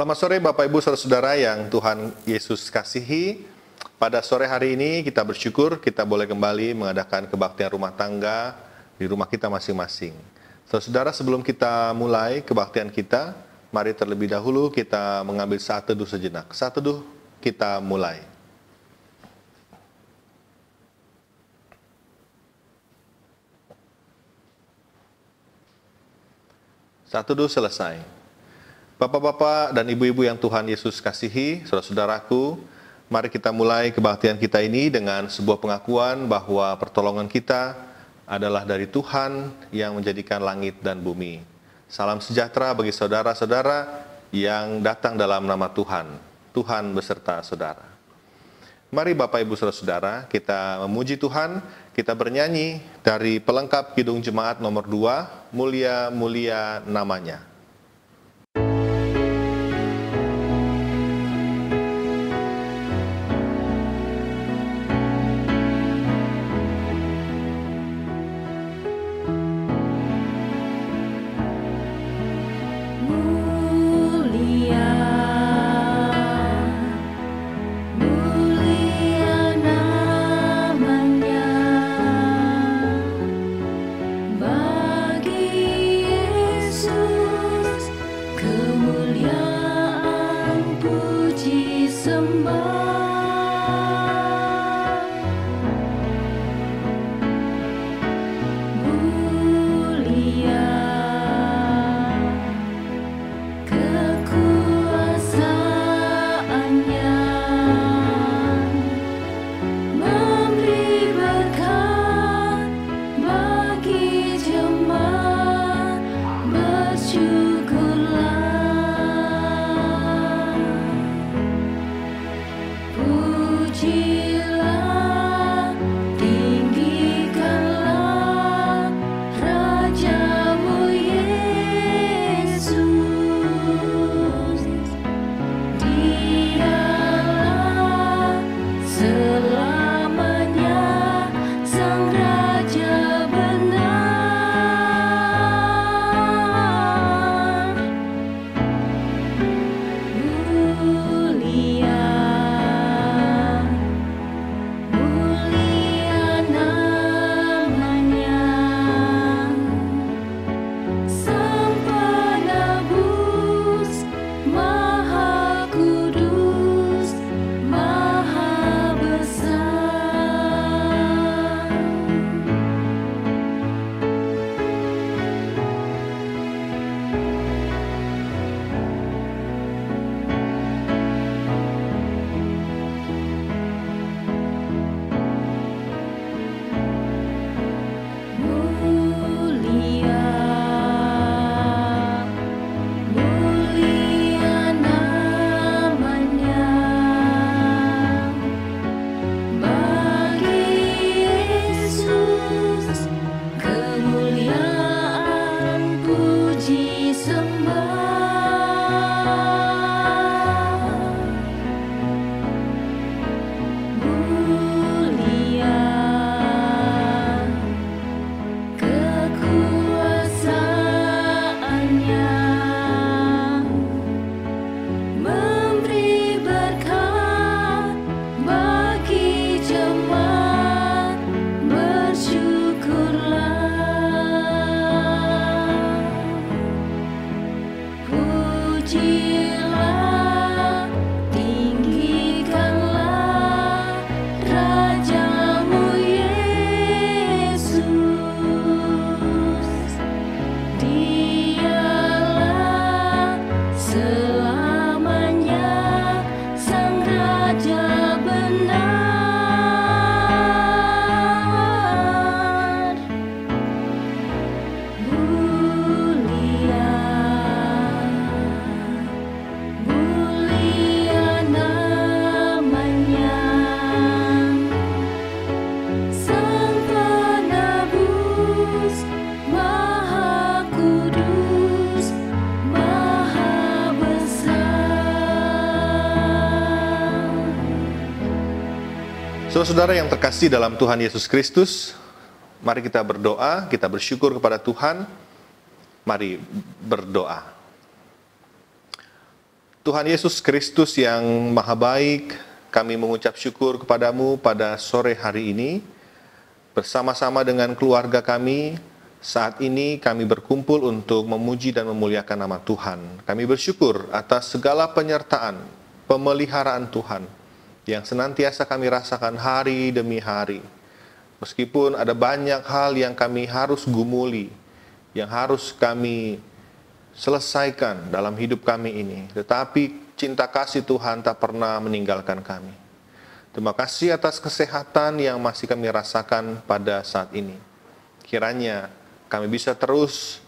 Selamat sore Bapak Ibu Saudara-saudara yang Tuhan Yesus kasihi. Pada sore hari ini kita bersyukur kita boleh kembali mengadakan kebaktian rumah tangga di rumah kita masing-masing. Saudara, sebelum kita mulai kebaktian kita, mari terlebih dahulu kita mengambil saat teduh sejenak. Saat teduh kita mulai. Saat teduh selesai. Bapak-bapak dan ibu-ibu yang Tuhan Yesus kasihi, saudara-saudaraku, mari kita mulai kebaktian kita ini dengan sebuah pengakuan bahwa pertolongan kita adalah dari Tuhan yang menjadikan langit dan bumi. Salam sejahtera bagi saudara-saudara yang datang dalam nama Tuhan. Tuhan beserta saudara. Mari Bapak Ibu Saudara-saudara, kita memuji Tuhan, kita bernyanyi dari pelengkap Kidung Jemaat nomor 2, Mulia-mulia namanya. Saudara-saudara yang terkasih dalam Tuhan Yesus Kristus, mari kita berdoa, kita bersyukur kepada Tuhan. Mari berdoa. Tuhan Yesus Kristus yang Maha Baik, kami mengucap syukur kepadamu pada sore hari ini. Bersama-sama dengan keluarga kami, saat ini kami berkumpul untuk memuji dan memuliakan nama Tuhan. Kami bersyukur atas segala penyertaan, pemeliharaan Tuhan yang senantiasa kami rasakan hari demi hari. Meskipun ada banyak hal yang kami harus gumuli, yang harus kami selesaikan dalam hidup kami ini, tetapi cinta kasih Tuhan tak pernah meninggalkan kami. Terima kasih atas kesehatan yang masih kami rasakan pada saat ini. Kiranya kami bisa terus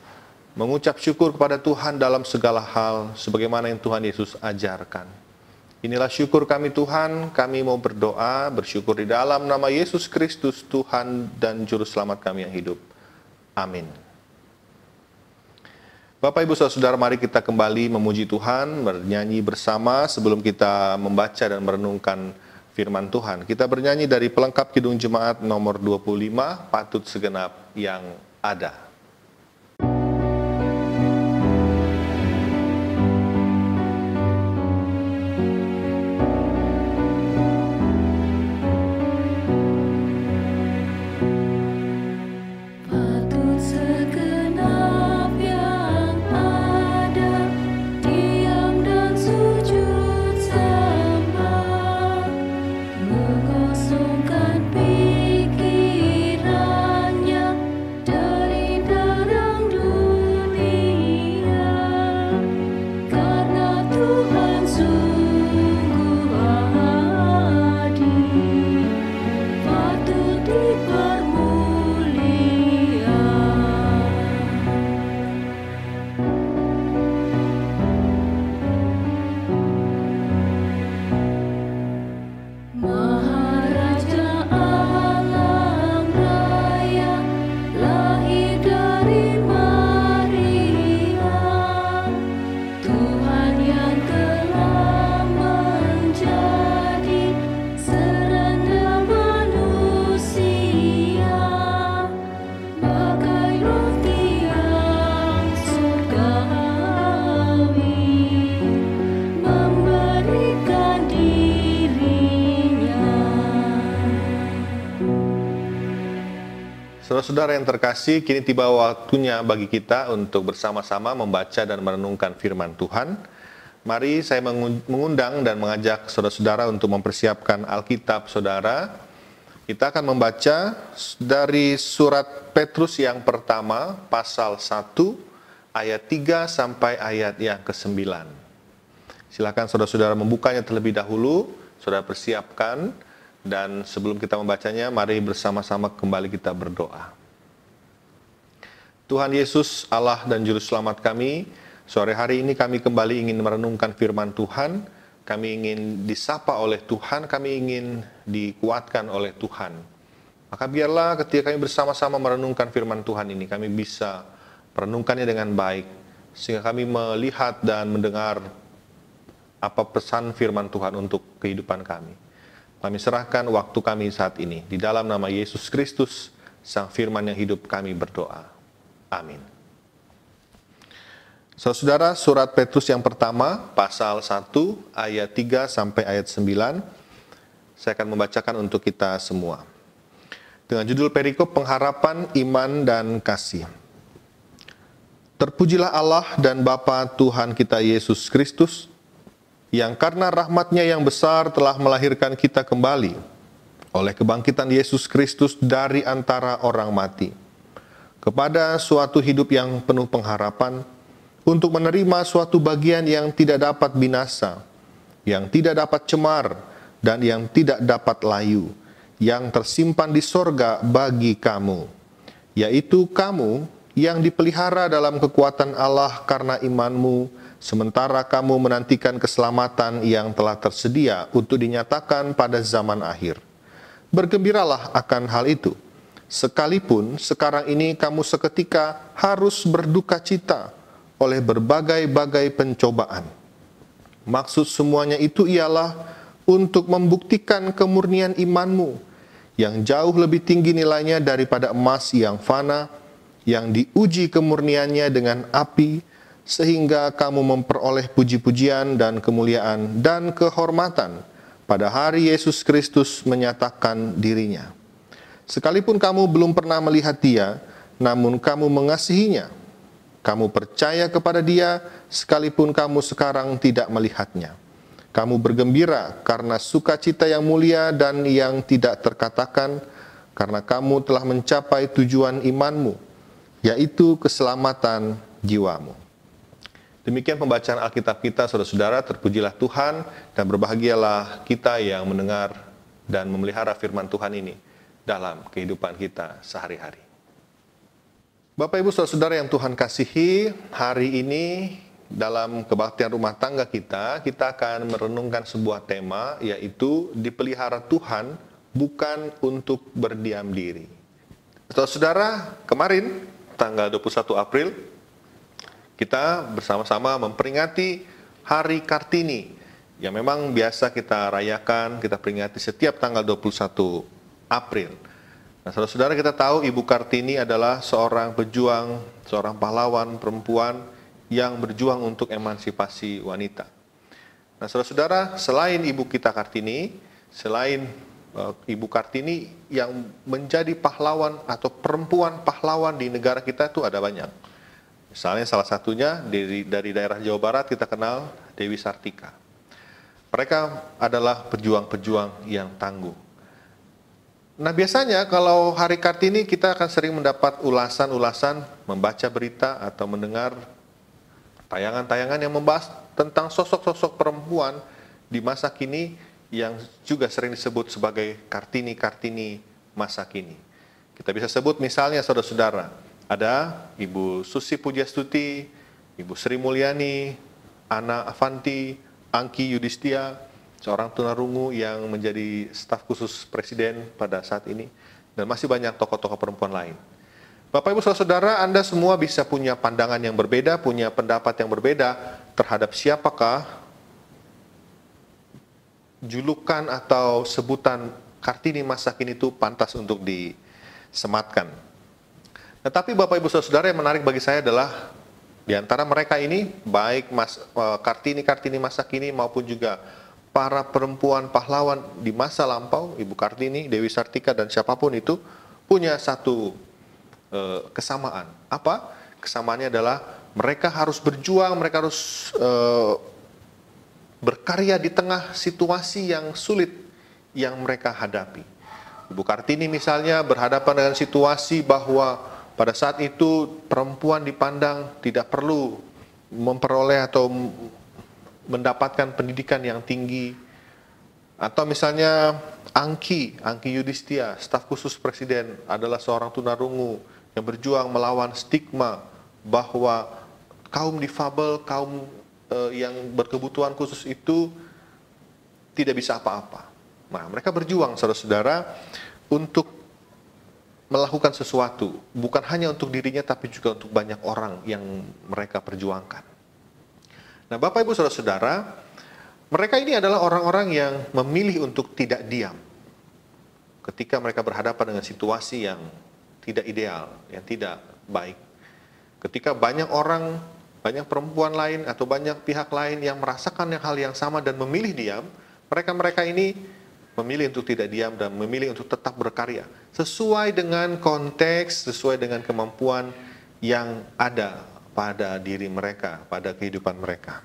mengucap syukur kepada Tuhan dalam segala hal, sebagaimana yang Tuhan Yesus ajarkan. Inilah syukur kami Tuhan, kami mau berdoa, bersyukur di dalam nama Yesus Kristus, Tuhan dan Juru Selamat kami yang hidup. Amin. Bapak, Ibu, Saudara, mari kita kembali memuji Tuhan, bernyanyi bersama sebelum kita membaca dan merenungkan firman Tuhan. Kita bernyanyi dari pelengkap Kidung Jemaat nomor 25, Patut Segenap yang Ada. Saudara-saudara yang terkasih, kini tiba waktunya bagi kita untuk bersama-sama membaca dan merenungkan firman Tuhan. Mari saya mengundang dan mengajak saudara-saudara untuk mempersiapkan Alkitab saudara. Kita akan membaca dari surat Petrus yang pertama, pasal 1, ayat 3 sampai ayat yang ke-9. Silakan saudara-saudara membukanya terlebih dahulu, saudara persiapkan. Dan sebelum kita membacanya, mari bersama-sama kembali kita berdoa. Tuhan Yesus, Allah dan Juru Selamat kami, sore hari ini kami kembali ingin merenungkan firman Tuhan. Kami ingin disapa oleh Tuhan, kami ingin dikuatkan oleh Tuhan. Maka biarlah ketika kami bersama-sama merenungkan firman Tuhan ini, kami bisa merenungkannya dengan baik, sehingga kami melihat dan mendengar apa pesan firman Tuhan untuk kehidupan kami. Kami serahkan waktu kami saat ini. Di dalam nama Yesus Kristus, Sang Firman yang hidup, kami berdoa. Amin. Saudara, surat Petrus yang pertama, pasal 1, ayat 3 sampai ayat 9. Saya akan membacakan untuk kita semua. Dengan judul perikop pengharapan, iman, dan kasih. Terpujilah Allah dan Bapa Tuhan kita Yesus Kristus, yang karena rahmat-Nya yang besar telah melahirkan kita kembali oleh kebangkitan Yesus Kristus dari antara orang mati, kepada suatu hidup yang penuh pengharapan, untuk menerima suatu bagian yang tidak dapat binasa, yang tidak dapat cemar, dan yang tidak dapat layu, yang tersimpan di sorga bagi kamu, yaitu kamu yang dipelihara dalam kekuatan Allah karena imanmu, sementara kamu menantikan keselamatan yang telah tersedia untuk dinyatakan pada zaman akhir. Bergembiralah akan hal itu, sekalipun sekarang ini kamu seketika harus berduka cita oleh berbagai-bagai pencobaan. Maksud semuanya itu ialah untuk membuktikan kemurnian imanmu, yang jauh lebih tinggi nilainya daripada emas yang fana, yang diuji kemurniannya dengan api, sehingga kamu memperoleh puji-pujian dan kemuliaan dan kehormatan pada hari Yesus Kristus menyatakan dirinya. Sekalipun kamu belum pernah melihat Dia, namun kamu mengasihinya. Kamu percaya kepada Dia, sekalipun kamu sekarang tidak melihatnya. Kamu bergembira karena sukacita yang mulia dan yang tidak terkatakan, karena kamu telah mencapai tujuan imanmu, yaitu keselamatan jiwamu. Demikian pembacaan Alkitab kita, saudara-saudara. Terpujilah Tuhan dan berbahagialah kita yang mendengar dan memelihara firman Tuhan ini dalam kehidupan kita sehari-hari. Bapak, Ibu, saudara-saudara yang Tuhan kasihi, hari ini dalam kebaktian rumah tangga kita akan merenungkan sebuah tema, yaitu dipelihara Tuhan bukan untuk berdiam diri. Saudara-saudara, kemarin tanggal 21 April kita bersama-sama memperingati Hari Kartini yang memang biasa kita rayakan, kita peringati setiap tanggal 21 April. Nah, saudara-saudara, kita tahu Ibu Kartini adalah seorang pejuang, seorang pahlawan perempuan yang berjuang untuk emansipasi wanita. Nah, saudara-saudara, selain Ibu kita Kartini, selain Ibu Kartini yang menjadi pahlawan atau perempuan pahlawan di negara kita itu ada banyak. Misalnya salah satunya dari daerah Jawa Barat kita kenal Dewi Sartika. Mereka adalah pejuang-pejuang yang tangguh. Nah, biasanya kalau Hari Kartini kita akan sering mendapat ulasan-ulasan, membaca berita atau mendengar tayangan-tayangan yang membahas tentang sosok-sosok perempuan di masa kini yang juga sering disebut sebagai Kartini-Kartini masa kini. Kita bisa sebut misalnya, saudara-saudara, ada Ibu Susi Pujastuti, Ibu Sri Mulyani, Ana Avanti, Angki Yudhistia, seorang tunarungu yang menjadi staf khusus Presiden pada saat ini, dan masih banyak tokoh-tokoh perempuan lain. Bapak, Ibu, saudara-saudara, Anda semua bisa punya pandangan yang berbeda, punya pendapat yang berbeda terhadap siapakah julukan atau sebutan Kartini masa kini itu pantas untuk disematkan. Tetapi Bapak, Ibu, saudara, yang menarik bagi saya adalah di antara mereka ini, baik Kartini-Kartini masa kini maupun juga para perempuan pahlawan di masa lampau, Ibu Kartini, Dewi Sartika, dan siapapun itu, punya satu kesamaan. Apa? Kesamaannya adalah mereka harus berjuang, mereka harus berkarya di tengah situasi yang sulit yang mereka hadapi. Ibu Kartini misalnya berhadapan dengan situasi bahwa pada saat itu perempuan dipandang tidak perlu memperoleh atau mendapatkan pendidikan yang tinggi. Atau misalnya Angki Yudhistia, staf khusus Presiden, adalah seorang tunarungu yang berjuang melawan stigma bahwa kaum difabel, kaum yang berkebutuhan khusus itu tidak bisa apa-apa. Nah, mereka berjuang, saudara-saudara, untuk melakukan sesuatu, bukan hanya untuk dirinya, tapi juga untuk banyak orang yang mereka perjuangkan. Nah, Bapak, Ibu, saudara-saudara, mereka ini adalah orang-orang yang memilih untuk tidak diam ketika mereka berhadapan dengan situasi yang tidak ideal, yang tidak baik. Ketika banyak orang, banyak perempuan lain atau banyak pihak lain yang merasakan hal yang sama dan memilih diam, mereka ini memilih untuk tidak diam dan memilih untuk tetap berkarya sesuai dengan konteks, sesuai dengan kemampuan yang ada pada diri mereka, pada kehidupan mereka.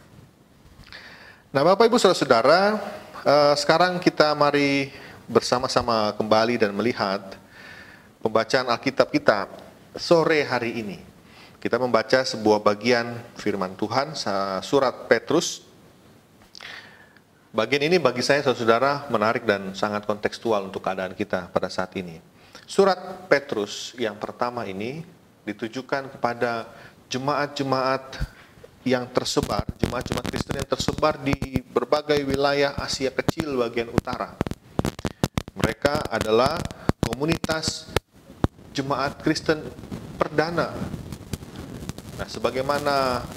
Nah, Bapak, Ibu, saudara-saudara, sekarang kita mari bersama-sama kembali dan melihat pembacaan Alkitab kita sore hari ini. Kita membaca sebuah bagian firman Tuhan, surat Petrus. Bagian ini bagi saya, saudara, menarik dan sangat kontekstual untuk keadaan kita pada saat ini. Surat Petrus yang pertama ini ditujukan kepada jemaat-jemaat yang tersebar, jemaat-jemaat Kristen yang tersebar di berbagai wilayah Asia Kecil bagian utara. Mereka adalah komunitas jemaat Kristen perdana. Nah, sebagaimana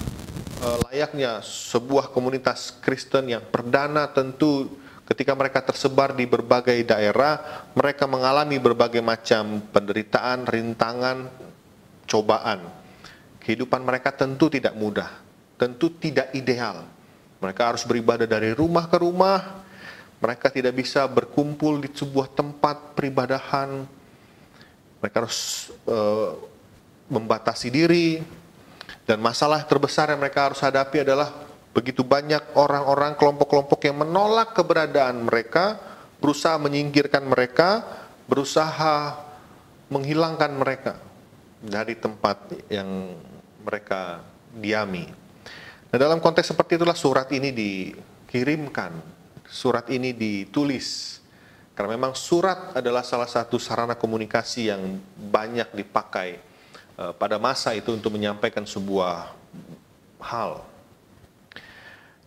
layaknya sebuah komunitas Kristen yang perdana, tentu ketika mereka tersebar di berbagai daerah, mereka mengalami berbagai macam penderitaan, rintangan, cobaan. Kehidupan mereka tentu tidak mudah. tentu tidak ideal. Mereka harus beribadah dari rumah ke rumah, mereka tidak bisa berkumpul di sebuah tempat peribadahan, mereka harus membatasi diri, dan masalah terbesar yang mereka harus hadapi adalah begitu banyak orang-orang, kelompok-kelompok yang menolak keberadaan mereka, berusaha menyingkirkan mereka, berusaha menghilangkan mereka dari tempat yang mereka diami. Nah, dalam konteks seperti itulah surat ini dikirimkan, surat ini ditulis. Karena memang surat adalah salah satu sarana komunikasi yang banyak dipakai pada masa itu untuk menyampaikan sebuah hal.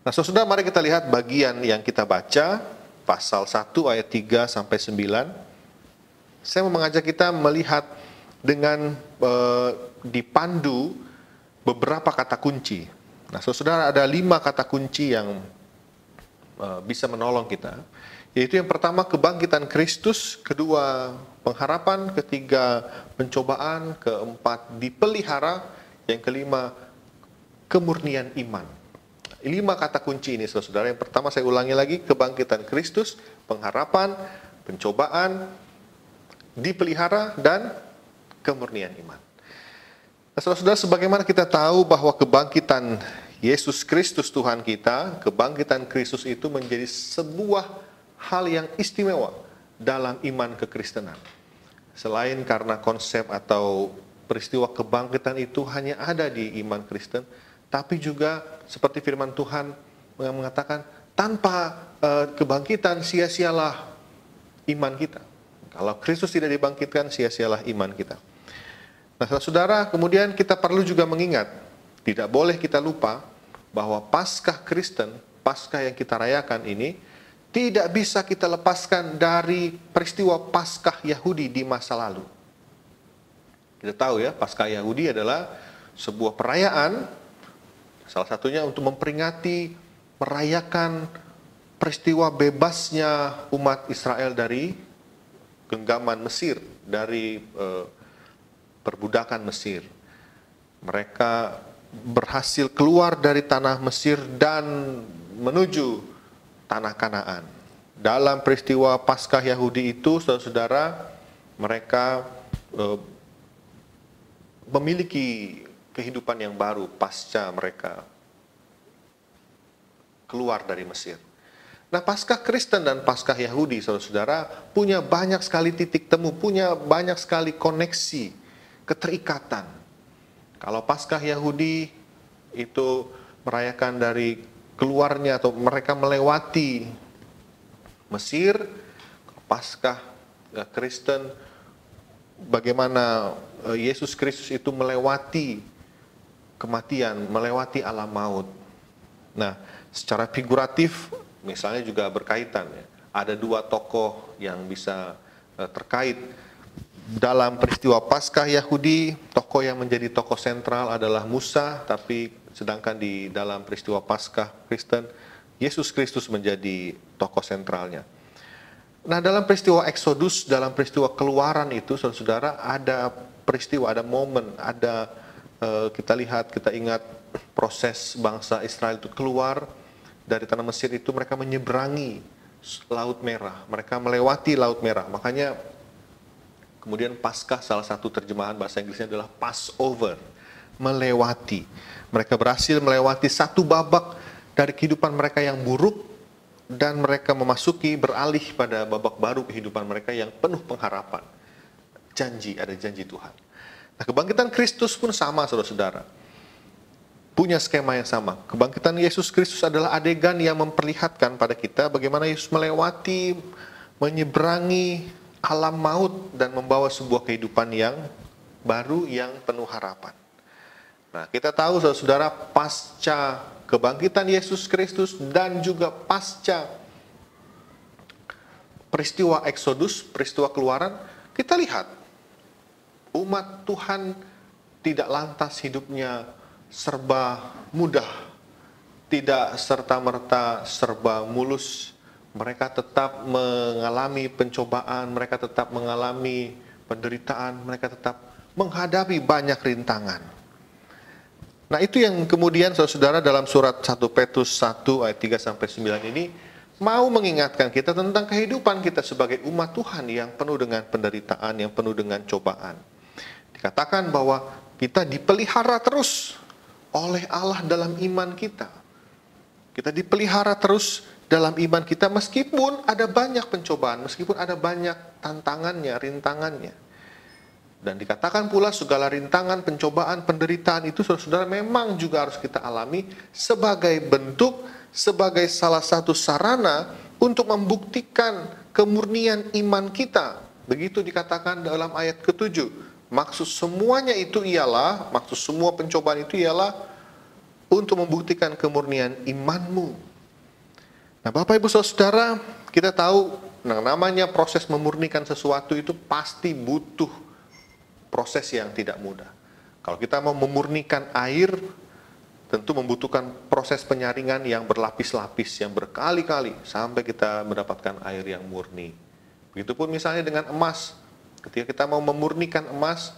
Nah, saudara, mari kita lihat bagian yang kita baca, pasal 1 ayat 3 sampai 9. Saya mau mengajak kita melihat dengan dipandu beberapa kata kunci. Nah, saudara, ada 5 kata kunci yang bisa menolong kita. Yaitu yang pertama, kebangkitan Kristus, kedua, pengharapan, ketiga, pencobaan, keempat, dipelihara, yang kelima, kemurnian iman. 5 kata kunci ini, saudara. Yang pertama saya ulangi lagi, kebangkitan Kristus, pengharapan, pencobaan, dipelihara, dan kemurnian iman. Nah, saudara, sebagaimana kita tahu bahwa kebangkitan Yesus Kristus Tuhan kita, kebangkitan Kristus itu menjadi sebuah hal yang istimewa dalam iman kekristenan. Selain karena konsep atau peristiwa kebangkitan itu hanya ada di iman Kristen, tapi juga seperti firman Tuhan yang mengatakan, tanpa kebangkitan sia-sialah iman kita. Kalau Kristus tidak dibangkitkan, sia-sialah iman kita. Nah, saudara, kemudian kita perlu juga mengingat, tidak boleh kita lupa bahwa Paskah Kristen, Paskah yang kita rayakan ini, tidak bisa kita lepaskan dari peristiwa Paskah Yahudi di masa lalu. Kita tahu ya, Paskah Yahudi adalah sebuah perayaan, salah satunya untuk memperingati, merayakan peristiwa bebasnya umat Israel dari genggaman Mesir, dari perbudakan Mesir. Mereka berhasil keluar dari tanah Mesir dan menuju tanah Kanaan. Dalam peristiwa Paskah Yahudi itu, saudara-saudara, mereka memiliki kehidupan yang baru pasca mereka keluar dari Mesir. Nah, Paskah Kristen dan Paskah Yahudi, saudara-saudara, punya banyak sekali titik temu, punya banyak sekali koneksi, keterikatan. Kalau Paskah Yahudi itu merayakan dari keluarnya atau mereka melewati Mesir, Paskah Kristen bagaimana Yesus Kristus itu melewati kematian, melewati alam maut. Nah, secara figuratif misalnya juga berkaitan ya. Ada 2 tokoh yang bisa terkait dalam peristiwa Paskah Yahudi. Tokoh yang menjadi tokoh sentral adalah Musa, tapi sedangkan di dalam peristiwa Paskah Kristen, Yesus Kristus menjadi tokoh sentralnya. Nah, dalam peristiwa Exodus, dalam peristiwa keluaran itu, saudara-saudara, ada peristiwa, ada momen, ada kita lihat, kita ingat proses bangsa Israel itu keluar dari tanah Mesir itu, mereka menyeberangi Laut Merah, mereka melewati Laut Merah. Makanya kemudian Paskah, salah satu terjemahan bahasa Inggrisnya adalah Passover, melewati. Mereka berhasil melewati satu babak dari kehidupan mereka yang buruk, dan mereka memasuki, beralih pada babak baru kehidupan mereka yang penuh pengharapan. Ada janji Tuhan. Nah, kebangkitan Kristus pun sama, saudara-saudara. Punya skema yang sama. Kebangkitan Yesus Kristus adalah adegan yang memperlihatkan pada kita bagaimana Yesus melewati, menyeberangi alam maut dan membawa sebuah kehidupan yang baru, yang penuh harapan. Nah, kita tahu, saudara-saudara, pasca kebangkitan Yesus Kristus dan juga pasca peristiwa Exodus, peristiwa keluaran, kita lihat umat Tuhan tidak lantas hidupnya serba mudah, tidak serta-merta serba mulus. Mereka tetap mengalami pencobaan, mereka tetap mengalami penderitaan, mereka tetap menghadapi banyak rintangan. Nah, itu yang kemudian saudara-saudara dalam surat 1 Petrus 1 ayat 3-9 ini mau mengingatkan kita tentang kehidupan kita sebagai umat Tuhan yang penuh dengan penderitaan, yang penuh dengan cobaan. Dikatakan bahwa kita dipelihara terus oleh Allah dalam iman kita. Kita dipelihara terus dalam iman kita meskipun ada banyak pencobaan, meskipun ada banyak tantangannya, rintangannya. Dan dikatakan pula segala rintangan, pencobaan, penderitaan itu saudara-saudara memang juga harus kita alami sebagai bentuk, sebagai salah satu sarana untuk membuktikan kemurnian iman kita. Begitu dikatakan dalam ayat ke-7. Maksud semuanya itu ialah, maksud semua pencobaan itu ialah untuk membuktikan kemurnian imanmu. Nah, Bapak Ibu Saudara, kita tahu namanya proses memurnikan sesuatu itu pasti butuh proses yang tidak mudah. Kalau kita mau memurnikan air, tentu membutuhkan proses penyaringan yang berlapis-lapis, yang berkali-kali, sampai kita mendapatkan air yang murni. Begitupun misalnya dengan emas. Ketika kita mau memurnikan emas,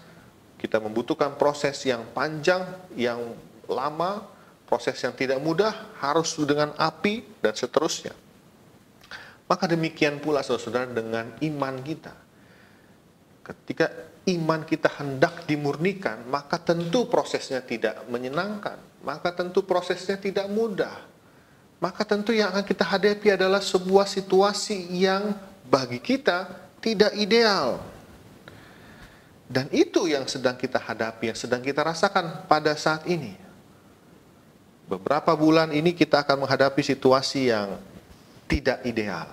kita membutuhkan proses yang panjang, yang lama, proses yang tidak mudah, harus dengan api, dan seterusnya. Maka demikian pula saudara-saudara dengan iman kita. Ketika iman kita hendak dimurnikan, maka tentu prosesnya tidak menyenangkan, maka tentu prosesnya tidak mudah. Maka tentu yang akan kita hadapi adalah sebuah situasi yang bagi kita tidak ideal. Dan itu yang sedang kita hadapi, yang sedang kita rasakan pada saat ini. Beberapa bulan ini kita akan menghadapi situasi yang tidak ideal.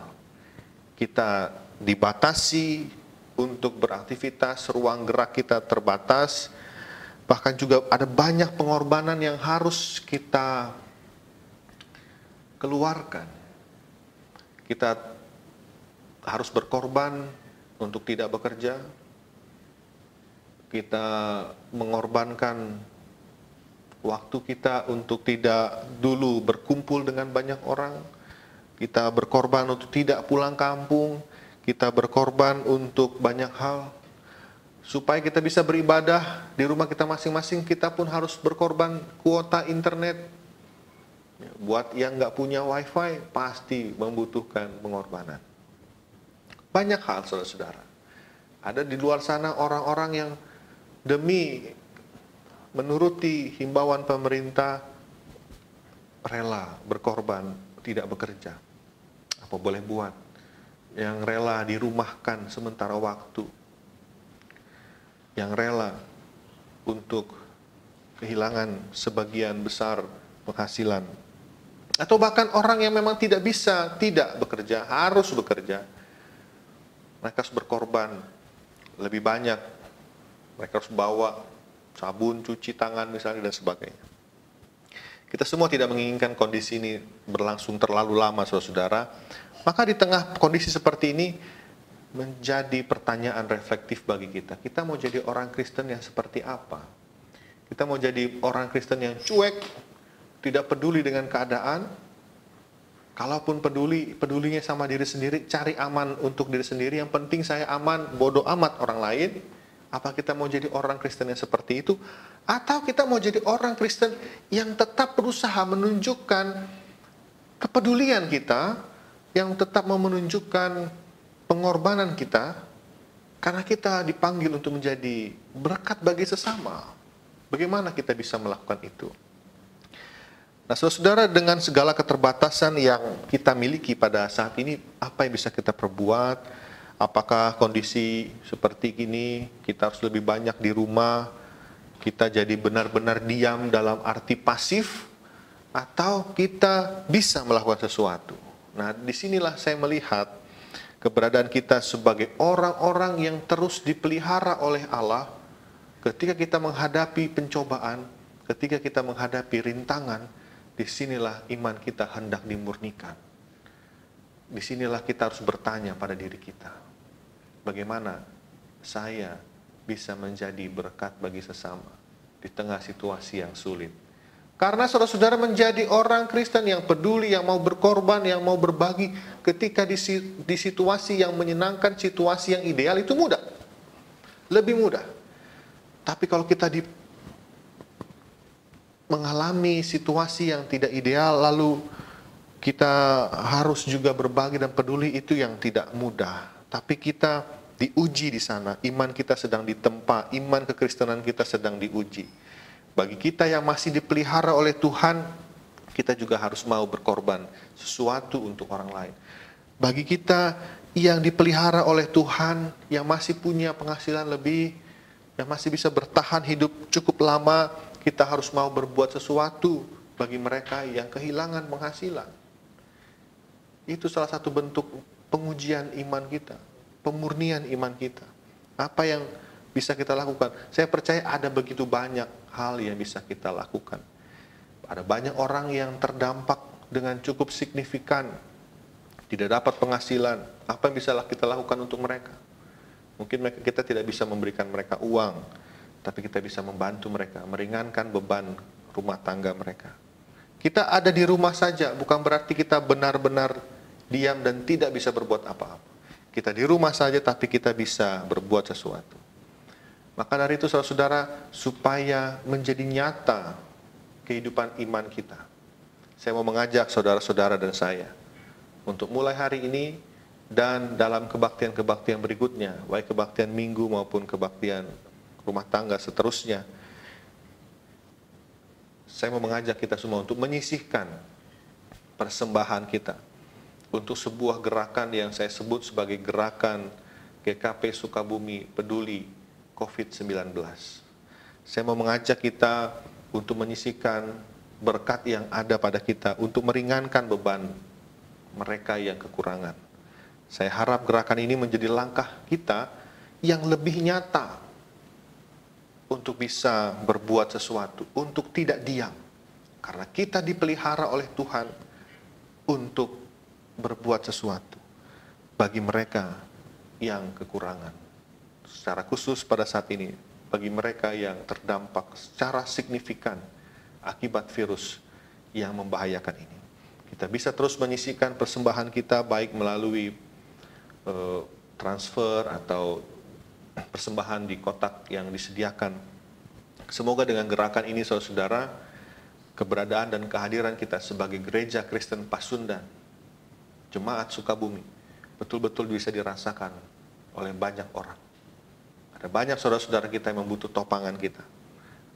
Kita dibatasi untuk beraktivitas, ruang gerak kita terbatas, bahkan juga ada banyak pengorbanan yang harus kita keluarkan. Kita harus berkorban untuk tidak bekerja, kita mengorbankan waktu kita untuk tidak dulu berkumpul dengan banyak orang, kita berkorban untuk tidak pulang kampung, kita berkorban untuk banyak hal. Supaya kita bisa beribadah di rumah kita masing-masing, kita pun harus berkorban kuota internet. Buat yang nggak punya wifi, pasti membutuhkan pengorbanan. Banyak hal, saudara-saudara. Ada di luar sana orang-orang yang demi menuruti himbauan pemerintah, rela berkorban, tidak bekerja. Apa boleh buat? Yang rela dirumahkan sementara waktu, yang rela untuk kehilangan sebagian besar penghasilan, atau bahkan orang yang memang tidak bisa tidak bekerja, harus bekerja, mereka harus berkorban lebih banyak, mereka harus bawa sabun, cuci tangan misalnya dan sebagainya. Kita semua tidak menginginkan kondisi ini berlangsung terlalu lama, saudara-saudara. Maka di tengah kondisi seperti ini menjadi pertanyaan reflektif bagi kita. Kita mau jadi orang Kristen yang seperti apa? Kita mau jadi orang Kristen yang cuek, tidak peduli dengan keadaan. Kalaupun pedulinya sama diri sendiri, cari aman untuk diri sendiri. Yang penting saya aman, bodoh amat orang lain. Apa kita mau jadi orang Kristen yang seperti itu? Atau kita mau jadi orang Kristen yang tetap berusaha menunjukkan kepedulian kita, yang tetap mau menunjukkan pengorbanan kita, karena kita dipanggil untuk menjadi berkat bagi sesama. Bagaimana kita bisa melakukan itu? Nah, saudara, dengan segala keterbatasan yang kita miliki pada saat ini, apa yang bisa kita perbuat? Apakah kondisi seperti ini kita harus lebih banyak di rumah, kita jadi benar-benar diam dalam arti pasif, atau kita bisa melakukan sesuatu? Nah, disinilah saya melihat keberadaan kita sebagai orang-orang yang terus dipelihara oleh Allah. Ketika kita menghadapi pencobaan, ketika kita menghadapi rintangan, disinilah iman kita hendak dimurnikan. Disinilah kita harus bertanya pada diri kita, bagaimana saya bisa menjadi berkat bagi sesama di tengah situasi yang sulit. Karena saudara-saudara menjadi orang Kristen yang peduli, yang mau berkorban, yang mau berbagi ketika di situasi yang menyenangkan, situasi yang ideal itu mudah. Lebih mudah. Tapi kalau kita mengalami situasi yang tidak ideal, lalu kita harus juga berbagi dan peduli, itu yang tidak mudah. Tapi kita diuji di sana, iman kita sedang ditempa, iman kekristenan kita sedang diuji. Bagi kita yang masih dipelihara oleh Tuhan, kita juga harus mau berkorban sesuatu untuk orang lain. Bagi kita yang dipelihara oleh Tuhan, yang masih punya penghasilan lebih, yang masih bisa bertahan hidup cukup lama, kita harus mau berbuat sesuatu bagi mereka yang kehilangan penghasilan. Itu salah satu bentuk pengujian iman kita, pemurnian iman kita. Apa yang bisa kita lakukan? Saya percaya ada begitu banyak hal yang bisa kita lakukan. Ada banyak orang yang terdampak dengan cukup signifikan, tidak dapat penghasilan. Apa yang bisa kita lakukan untuk mereka? Mungkin kita tidak bisa memberikan mereka uang, tapi kita bisa membantu mereka, meringankan beban rumah tangga mereka. Kita ada di rumah saja, bukan berarti kita benar-benar diam dan tidak bisa berbuat apa-apa. Kita di rumah saja, tapi kita bisa berbuat sesuatu. Maka dari itu, saudara-saudara, supaya menjadi nyata kehidupan iman kita, saya mau mengajak saudara-saudara dan saya untuk mulai hari ini dan dalam kebaktian-kebaktian berikutnya, baik kebaktian minggu maupun kebaktian rumah tangga seterusnya, saya mau mengajak kita semua untuk menyisihkan persembahan kita untuk sebuah gerakan yang saya sebut sebagai gerakan GKP Sukabumi Peduli COVID-19. Saya mau mengajak kita untuk menyisihkan berkat yang ada pada kita untuk meringankan beban mereka yang kekurangan. Saya harap gerakan ini menjadi langkah kita yang lebih nyata untuk bisa berbuat sesuatu, untuk tidak diam. Karena kita dipelihara oleh Tuhan untuk berbuat sesuatu bagi mereka yang kekurangan. Secara khusus pada saat ini, bagi mereka yang terdampak secara signifikan akibat virus yang membahayakan ini. Kita bisa terus menyisihkan persembahan kita, baik melalui transfer atau persembahan di kotak yang disediakan. Semoga dengan gerakan ini, saudara-saudara, keberadaan dan kehadiran kita sebagai Gereja Kristen Pasundan, Jemaat Sukabumi, betul-betul bisa dirasakan oleh banyak orang. Ada banyak saudara-saudara kita yang membutuh topangan kita.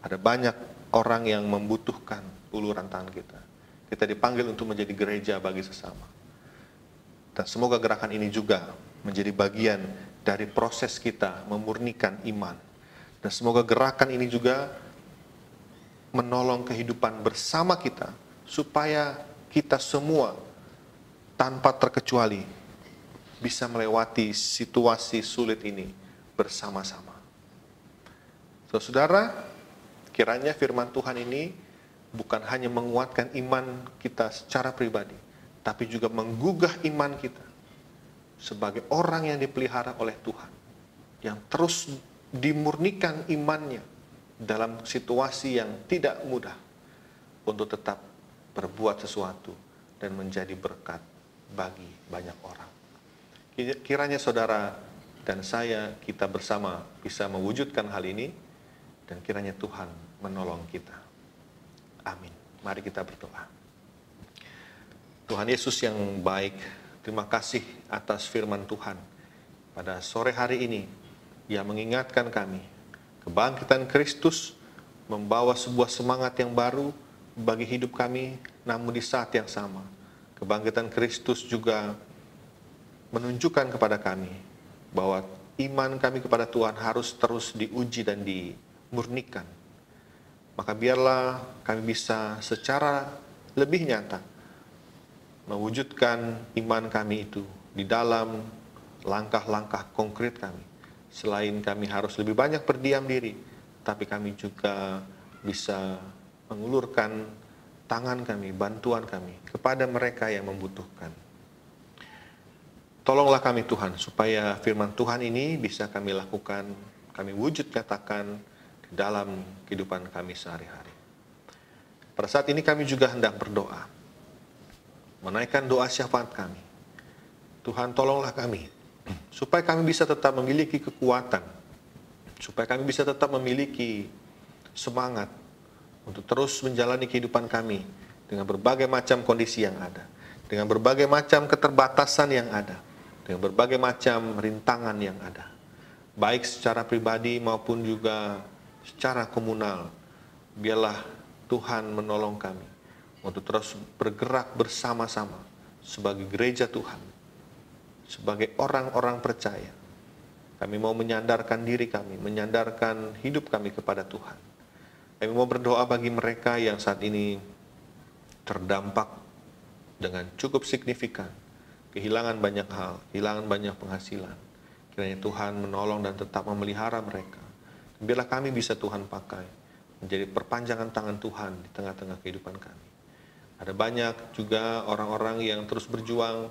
Ada banyak orang yang membutuhkan uluran tangan kita. Kita dipanggil untuk menjadi gereja bagi sesama. Dan semoga gerakan ini juga menjadi bagian dari proses kita memurnikan iman. Dan semoga gerakan ini juga menolong kehidupan bersama kita, supaya kita semua tanpa terkecuali bisa melewati situasi sulit ini bersama-sama. Saudara, kiranya firman Tuhan ini bukan hanya menguatkan iman kita secara pribadi, tapi juga menggugah iman kita sebagai orang yang dipelihara oleh Tuhan, yang terus dimurnikan imannya dalam situasi yang tidak mudah untuk tetap berbuat sesuatu dan menjadi berkat bagi banyak orang. Kiranya saudara dan saya, kita bersama bisa mewujudkan hal ini, dan kiranya Tuhan menolong kita. Amin. Mari kita berdoa. Tuhan Yesus yang baik, terima kasih atas firman Tuhan pada sore hari ini yang mengingatkan kami kebangkitan Kristus membawa sebuah semangat yang baru bagi hidup kami, namun di saat yang sama kebangkitan Kristus juga menunjukkan kepada kami bahwa iman kami kepada Tuhan harus terus diuji dan dimurnikan. Maka biarlah kami bisa secara lebih nyata mewujudkan iman kami itu di dalam langkah-langkah konkret kami. Selain kami harus lebih banyak berdiam diri, tapi kami juga bisa mengulurkan tangan kami, bantuan kami kepada mereka yang membutuhkan. Tolonglah kami Tuhan, supaya firman Tuhan ini bisa kami lakukan, kami wujud nyatakan di dalam kehidupan kami sehari-hari. Pada saat ini kami juga hendak berdoa, menaikkan doa syafaat kami. Tuhan, tolonglah kami, supaya kami bisa tetap memiliki kekuatan, supaya kami bisa tetap memiliki semangat untuk terus menjalani kehidupan kami dengan berbagai macam kondisi yang ada, dengan berbagai macam keterbatasan yang ada, dengan berbagai macam rintangan yang ada, baik secara pribadi maupun juga secara komunal. Biarlah Tuhan menolong kami untuk terus bergerak bersama-sama sebagai gereja Tuhan, sebagai orang-orang percaya. Kami mau menyandarkan diri kami, menyandarkan hidup kami kepada Tuhan. Kami mau berdoa bagi mereka yang saat ini terdampak dengan cukup signifikan, kehilangan banyak hal, kehilangan banyak penghasilan. Kiranya Tuhan menolong dan tetap memelihara mereka. Biarlah kami bisa Tuhan pakai menjadi perpanjangan tangan Tuhan di tengah-tengah kehidupan kami. Ada banyak juga orang-orang yang terus berjuang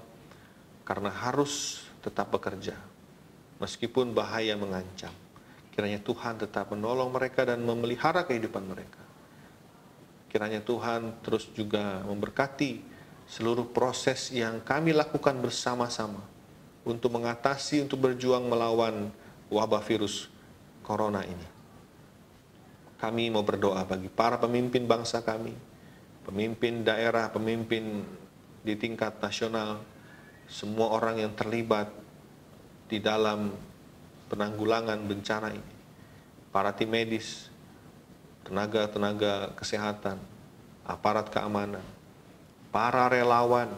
karena harus tetap bekerja, meskipun bahaya mengancam. Kiranya Tuhan tetap menolong mereka dan memelihara kehidupan mereka. Kiranya Tuhan terus juga memberkati seluruh proses yang kami lakukan bersama-sama untuk mengatasi, untuk berjuang melawan wabah virus corona ini. Kami mau berdoa bagi para pemimpin bangsa kami, pemimpin daerah, pemimpin di tingkat nasional, semua orang yang terlibat di dalam penanggulangan bencana ini, para tim medis, tenaga-tenaga kesehatan, aparat keamanan, para relawan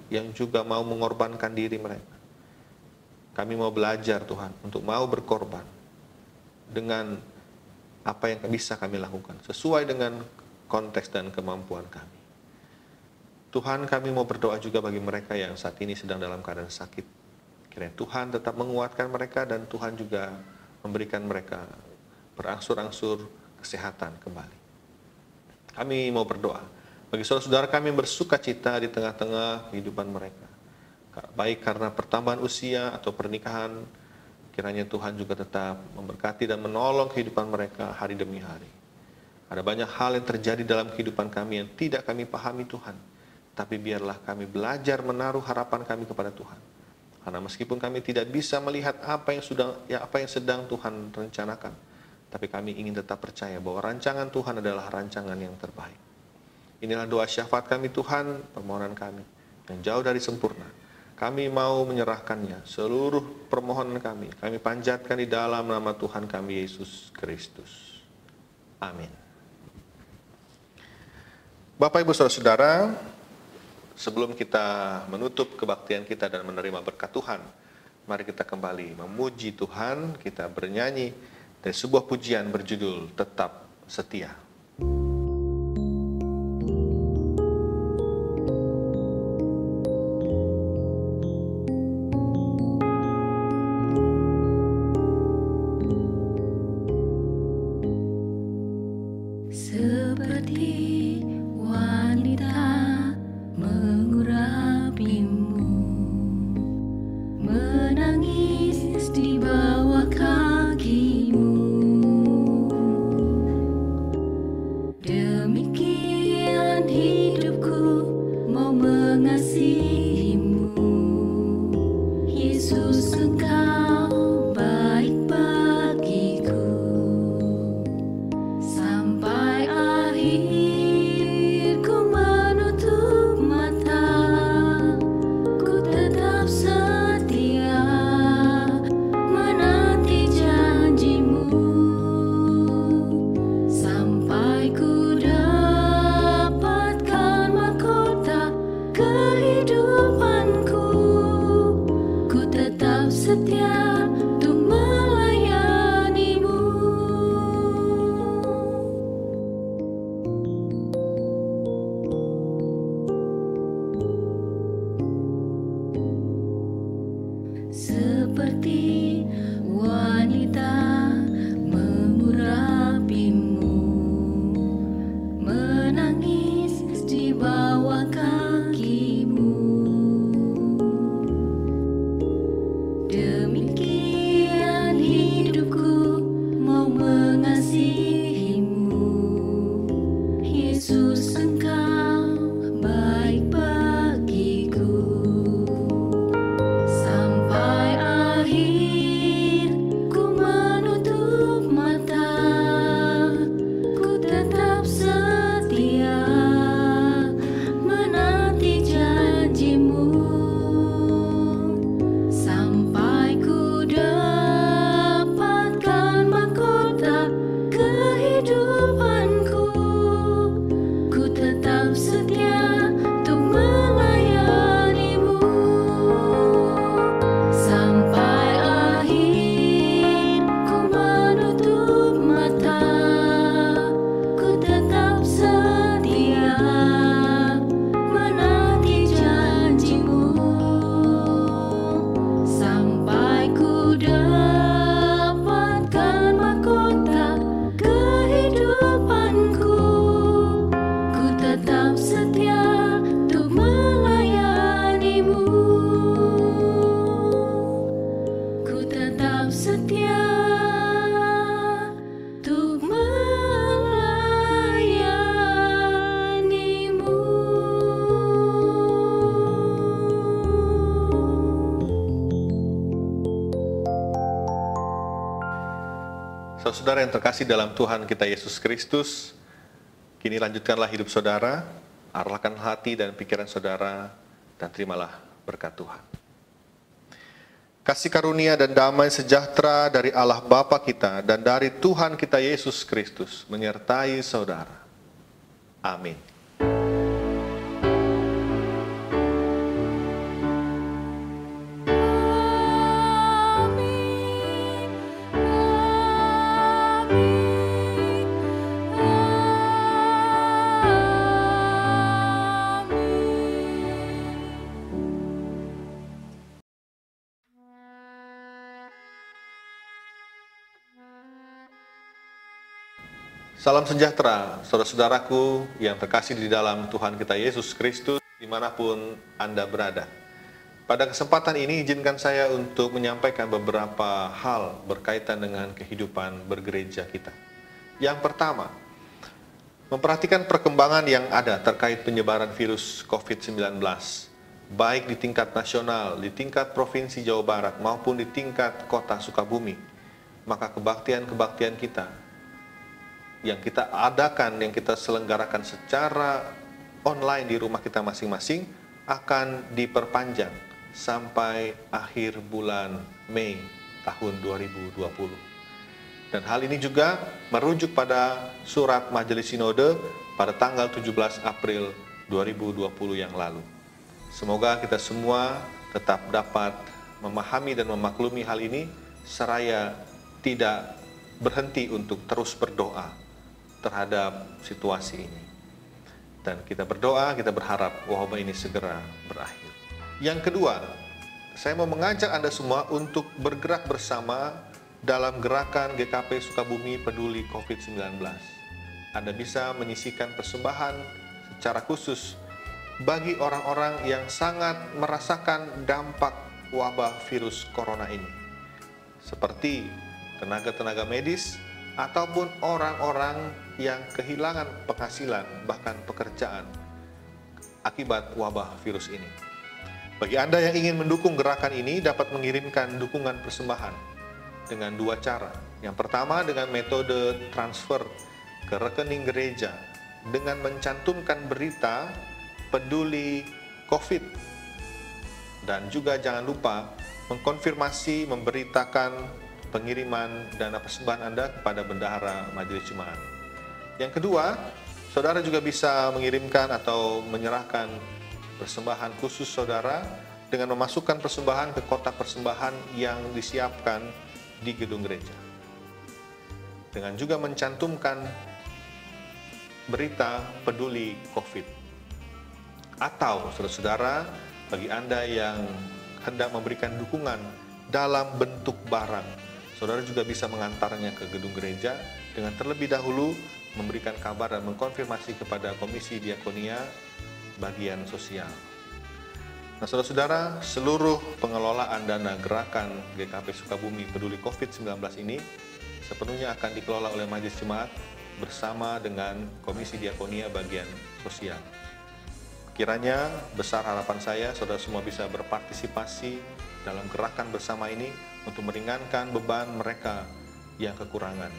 yang juga mau mengorbankan diri mereka. Kami mau belajar Tuhan untuk mau berkorban dengan apa yang bisa kami lakukan sesuai dengan konteks dan kemampuan kami. Tuhan, kami mau berdoa juga bagi mereka yang saat ini sedang dalam keadaan sakit. Kiranya Tuhan tetap menguatkan mereka dan Tuhan juga memberikan mereka berangsur-angsur kesehatan kembali. Kami mau berdoa bagi saudara-saudara kami yang bersuka cita di tengah-tengah kehidupan mereka, baik karena pertambahan usia atau pernikahan. Kiranya Tuhan juga tetap memberkati dan menolong kehidupan mereka hari demi hari. Ada banyak hal yang terjadi dalam kehidupan kami yang tidak kami pahami Tuhan, tapi biarlah kami belajar menaruh harapan kami kepada Tuhan. Karena meskipun kami tidak bisa melihat apa yang sedang Tuhan rencanakan, tapi kami ingin tetap percaya bahwa rancangan Tuhan adalah rancangan yang terbaik. Inilah doa syafaat kami Tuhan, permohonan kami yang jauh dari sempurna. Kami mau menyerahkannya, seluruh permohonan kami panjatkan di dalam nama Tuhan kami Yesus Kristus. Amin. Bapak, Ibu, Saudara-saudara, sebelum kita menutup kebaktian kita dan menerima berkat Tuhan, mari kita kembali memuji Tuhan. Kita bernyanyi dari sebuah pujian berjudul Tetap Setia. Seperti wanita mengurapimu, menangis di bawah kakimu, Saudara yang terkasih dalam Tuhan kita Yesus Kristus, kini lanjutkanlah hidup saudara, arahkan hati dan pikiran saudara, dan terimalah berkat Tuhan. Kasih karunia dan damai sejahtera dari Allah Bapa kita dan dari Tuhan kita Yesus Kristus menyertai saudara. Amin. Salam sejahtera, saudara-saudaraku yang terkasih di dalam Tuhan kita Yesus Kristus, dimanapun Anda berada. Pada kesempatan ini, izinkan saya untuk menyampaikan beberapa hal berkaitan dengan kehidupan bergereja kita. Yang pertama, memperhatikan perkembangan yang ada terkait penyebaran virus COVID-19, baik di tingkat nasional, di tingkat Provinsi Jawa Barat, maupun di tingkat Kota Sukabumi. Maka kebaktian-kebaktian kita yang kita adakan, yang kita selenggarakan secara online di rumah kita masing-masing akan diperpanjang sampai akhir bulan Mei tahun 2020. Dan hal ini juga merujuk pada surat Majelis Sinode pada tanggal 17 April 2020 yang lalu. Semoga kita semua tetap dapat memahami dan memaklumi hal ini seraya tidak berhenti untuk terus berdoa terhadap situasi ini. Dan kita berdoa, kita berharap wabah ini segera berakhir. Yang kedua, saya mau mengajak Anda semua untuk bergerak bersama dalam gerakan GKP Sukabumi Peduli COVID-19. Anda bisa menyisikan persembahan secara khusus bagi orang-orang yang sangat merasakan dampak wabah virus corona ini. Seperti tenaga-tenaga medis, ataupun orang-orang yang kehilangan penghasilan, bahkan pekerjaan akibat wabah virus ini. Bagi Anda yang ingin mendukung gerakan ini, dapat mengirimkan dukungan persembahan dengan dua cara. Yang pertama dengan metode transfer ke rekening gereja dengan mencantumkan berita peduli COVID. Dan juga jangan lupa mengkonfirmasi, memberitakan pengiriman dana persembahan Anda kepada bendahara Majelis Jemaat. Yang kedua, saudara juga bisa mengirimkan atau menyerahkan persembahan khusus saudara dengan memasukkan persembahan ke kotak persembahan yang disiapkan di gedung gereja. Dengan juga mencantumkan berita peduli COVID. Atau saudara-saudara, bagi Anda yang hendak memberikan dukungan dalam bentuk barang, saudara juga bisa mengantarnya ke gedung gereja dengan terlebih dahulu memberikan kabar dan mengkonfirmasi kepada Komisi Diakonia bagian sosial. Nah, saudara-saudara, seluruh pengelolaan dana gerakan GKP Sukabumi Peduli COVID-19 ini sepenuhnya akan dikelola oleh Majelis Jemaat bersama dengan Komisi Diakonia bagian sosial. Kiranya besar harapan saya saudara semua bisa berpartisipasi dalam gerakan bersama ini untuk meringankan beban mereka yang kekurangan.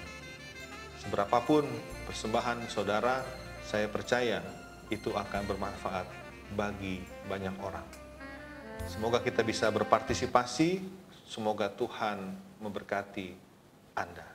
Seberapapun persembahan saudara, saya percaya itu akan bermanfaat bagi banyak orang. Semoga kita bisa berpartisipasi, semoga Tuhan memberkati Anda.